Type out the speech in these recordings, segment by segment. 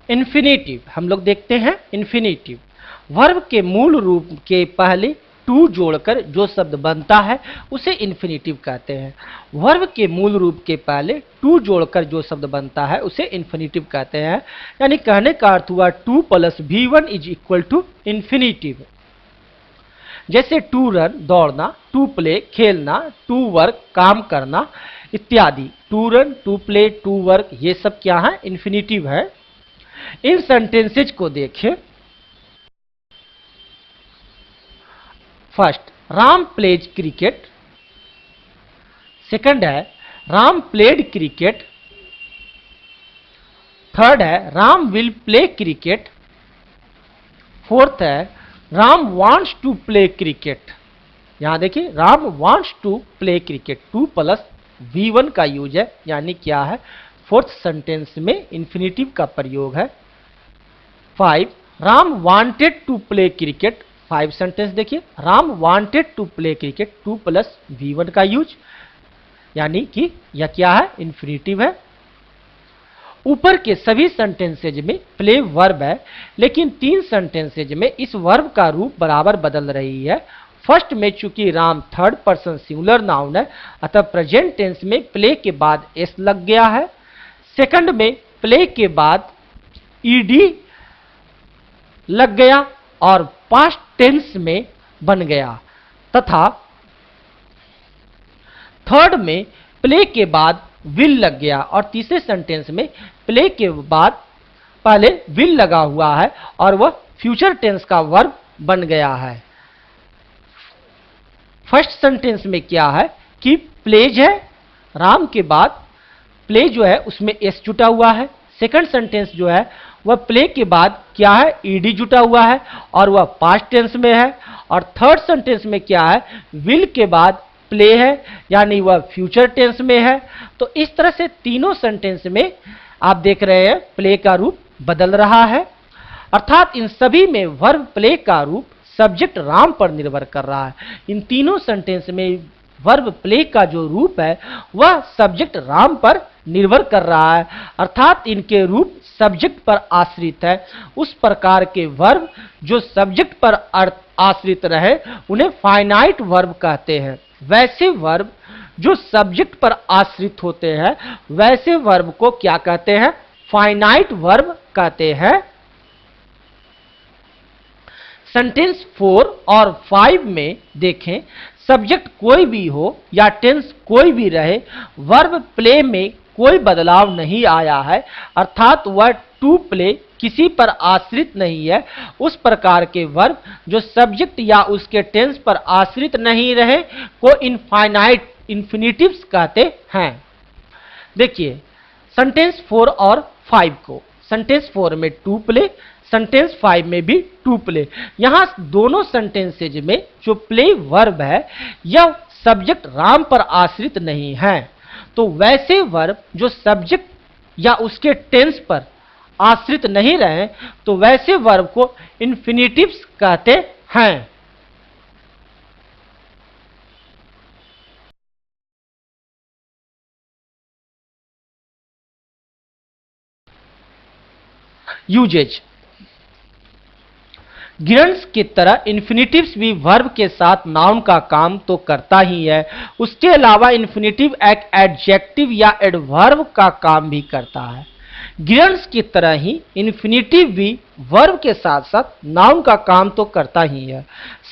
Infinitive हम लोग देखते हैं। इन्फिनेटिव वर्ब के मूल रूप के पहले टू जोड़कर जो शब्द बनता है उसे इन्फिनेटिव कहते हैं। वर्ब के मूल रूप के पहले टू जोड़कर जो शब्द बनता है उसे इन्फिनेटिव कहते हैं। यानी कहने का अर्थ हुआ 2 + V1 = इन्फिनेटिव। जैसे टू रन दौड़ना, टू प्ले खेलना, टू वर्क काम करना इत्यादि। To run, to play, to work ये सब क्या है? इन्फिनेटिव है। इन सेंटेंसेज को देखें। First, Ram plays cricket. Second है राम प्लेड क्रिकेट। थर्ड है Ram will play cricket. Fourth है Ram wants to play cricket. यहां देखिए Ram wants to play cricket, 2 + V1 का यूज है, यानी क्या है? फोर्थ सेंटेंस में इन्फिनेटिव का प्रयोग है। 5, Ram wanted to play cricket. 5 sentence देखिए, Ram wanted to play cricket, 2 + V1 का यूज, यानी कि यह क्या है? इन्फिनेटिव है। ऊपर के सभी सेंटेंसेज में प्ले वर्ब है, लेकिन 3 सेंटेंसेज में इस वर्ब का रूप बराबर बदल रही है। फर्स्ट में चूंकि Ram third person singular noun है, अतः प्रेजेंट टेंस में प्ले के बाद एस लग गया है। सेकंड में प्ले के बाद ईडी लग गया और पास्ट टेंस में बन गया, तथा थर्ड में प्ले के बाद विल लग गया और तीसरे सेंटेंस में प्ले के बाद पहले विल लगा हुआ है और वह फ्यूचर टेंस का वर्ब बन गया है। फर्स्ट सेंटेंस में क्या है कि प्लेज है, राम के बाद प्ले जो है उसमें एस जुटा हुआ है। सेकंड सेंटेंस जो है वह प्ले के बाद क्या है? ईडी जुटा हुआ है और वह पास्ट टेंस में है। और थर्ड सेंटेंस में क्या है? विल के बाद प्ले है, यानी वह फ्यूचर टेंस में है। तो इस तरह से तीनों सेंटेंस में आप देख रहे हैं प्ले का रूप बदल रहा है, अर्थात इन सभी में वर्ब प्ले का रूप सब्जेक्ट राम पर निर्भर कर रहा है। इन तीनों सेंटेंस में वर्ब प्ले का जो रूप है वह सब्जेक्ट राम पर निर्भर कर रहा है, अर्थात इनके रूप सब्जेक्ट पर आश्रित है। उस प्रकार के वर्ब जो सब्जेक्ट पर आश्रित रहे उन्हें फाइनाइट वर्ब कहते हैं। वैसे वर्ब जो सब्जेक्ट पर आश्रित होते हैं वैसे वर्ब को क्या कहते हैं? फाइनाइट वर्ब कहते हैं। सेंटेंस 4 और 5 में देखें, सब्जेक्ट कोई भी हो या टेंस कोई भी रहे, वर्ब प्ले में कोई बदलाव नहीं आया है, अर्थात वह टू प्ले किसी पर आश्रित नहीं है। उस प्रकार के वर्ब जो सब्जेक्ट या उसके टेंस पर आश्रित नहीं रहे को इनफाइनाइट इन्फिनेटिव्स कहते हैं। देखिए सेंटेंस 4 और 5 को, सेंटेंस 4 में टू प्ले, सेंटेंस 5 में भी टू प्ले। यहां दोनों सेंटेंसेज में जो प्ले वर्ब है यह सब्जेक्ट राम पर आश्रित नहीं है। तो वैसे वर्ब जो सब्जेक्ट या उसके टेंस पर आश्रित नहीं रहे तो वैसे वर्ब को इन्फिनेटिव्स कहते हैं। यूजेज, गिरन्स की तरह इन्फिनेटिव्स भी वर्ब के साथ नाउन का काम तो करता ही है, उसके अलावा इन्फिनेटिव एक एडजेक्टिव या एडवर्ब का काम भी करता है। गिरन्स की तरह ही इन्फिनेटिव भी वर्ब के साथ साथ नाउन का काम तो करता ही है,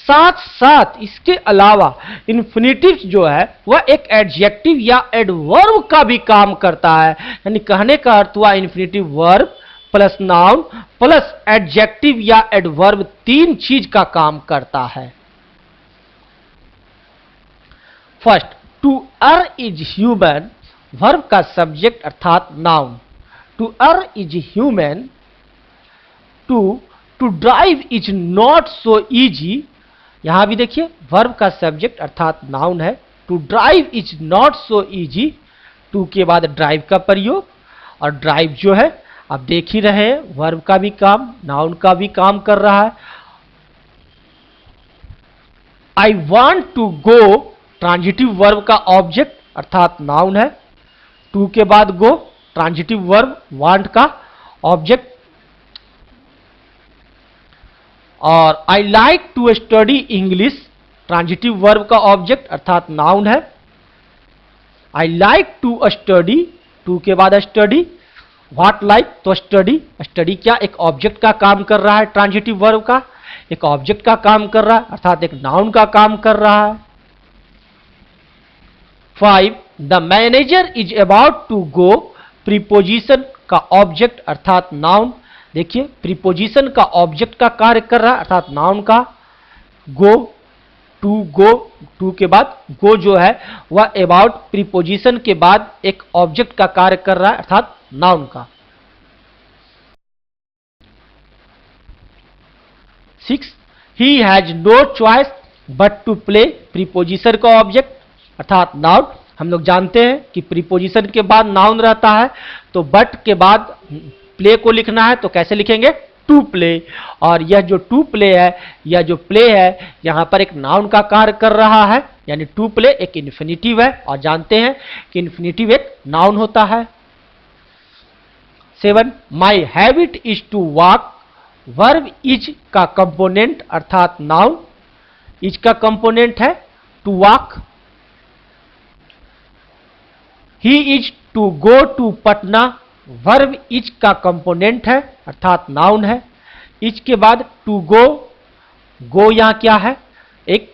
साथ साथ इसके अलावा इन्फिनेटिव जो है वह एक एडजेक्टिव या एडवर्ब का भी काम करता है। यानी कहने का अर्थ हुआ infinitive verb plus noun plus adjective या एडवर्ब 3 चीज का काम करता है। First, to earn is human, verb का सब्जेक्ट अर्थात noun. To earn is human. To drive is not so easy, यहां भी देखिए वर्ब का सब्जेक्ट अर्थात नाउन है। To drive is not so easy, to के बाद ड्राइव का प्रयोग, और ड्राइव जो है आप देख ही रहे हैं वर्ब का भी काम नाउन का भी काम कर रहा है। I want to go, transitive verb का ऑब्जेक्ट अर्थात नाउन है। टू के बाद गो, ट्रांजिटिव वर्ब वांट का ऑब्जेक्ट और I like to study English transitive verb का ऑब्जेक्ट अर्थात नाउन है। I like to study, to के बाद study, what like to study, study क्या एक ऑब्जेक्ट का काम कर रहा है, ट्रांजिटिव वर्ब का एक ऑब्जेक्ट का काम कर रहा है अर्थात एक नाउन का काम कर रहा है। 5 the manager is about to go, preposition का ऑब्जेक्ट अर्थात नाउन, देखिए प्रीपोजिशन का ऑब्जेक्ट का कार्य कर रहा है अर्थात नाउन का। गो, टू के बाद गो जो है वह अबाउट प्रीपोजिशन के बाद एक ऑब्जेक्ट का कार्य कर रहा है अर्थात नाउन का। 6 he has no choice but to play, preposition का ऑब्जेक्ट अर्थात नाउन। हम लोग जानते हैं कि प्रीपोजिशन के बाद नाउन रहता है तो बट के बाद प्ले को लिखना है तो कैसे लिखेंगे, टू प्ले। और यह जो टू प्ले है, यह जो प्ले है यहां पर एक नाउन का कार्य कर रहा है, यानी टू प्ले एक इन्फिनिटिव है और जानते हैं कि इन्फिनिटिव एक नाउन होता है। 7 my habit is to walk, verb is का कंपोनेंट अर्थात नाउन, इज का कंपोनेंट है to walk. He is to go to Patna, verb is का कंपोनेंट है अर्थात नाउन है। इज के बाद टू गो, गो यहां क्या है, एक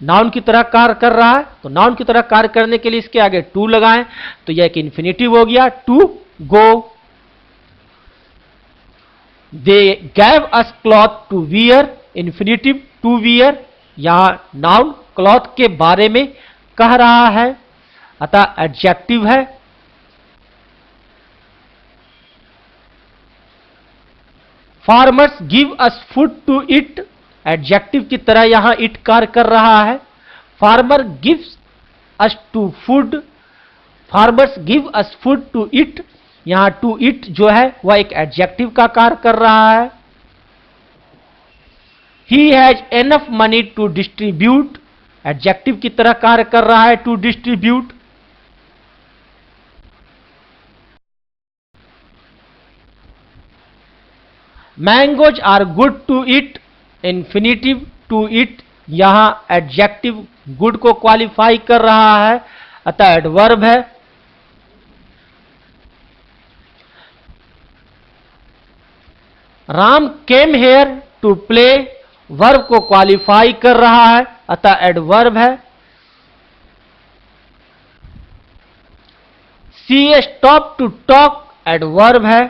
नाउन की तरह कार्य कर रहा है तो नाउन की तरह कार्य करने के लिए इसके आगे टू लगाएं तो यह एक इन्फिनिटिव हो गया, to go. They gave us cloth to wear, infinitive to wear, यहां नाउन क्लॉथ के बारे में कह रहा है अतः एडजेक्टिव है। Farmers give us food to eat, adjective की तरह यहां इट कार्य कर रहा है। Farmer gives us to food, farmers give us food to eat, यहां टू इट जो है वह एक एडजेक्टिव का कार्य कर रहा है। He has enough money to distribute, adjective की तरह कार्य कर रहा है to distribute. Mangoes are good to eat, infinitive to eat यहां एडजेक्टिव गुड को क्वालिफाई कर रहा है अतः एडवर्ब है। Ram came here to play, verb को क्वालिफाई कर रहा है अतः एडवर्ब है। See stop to talk, adverb है।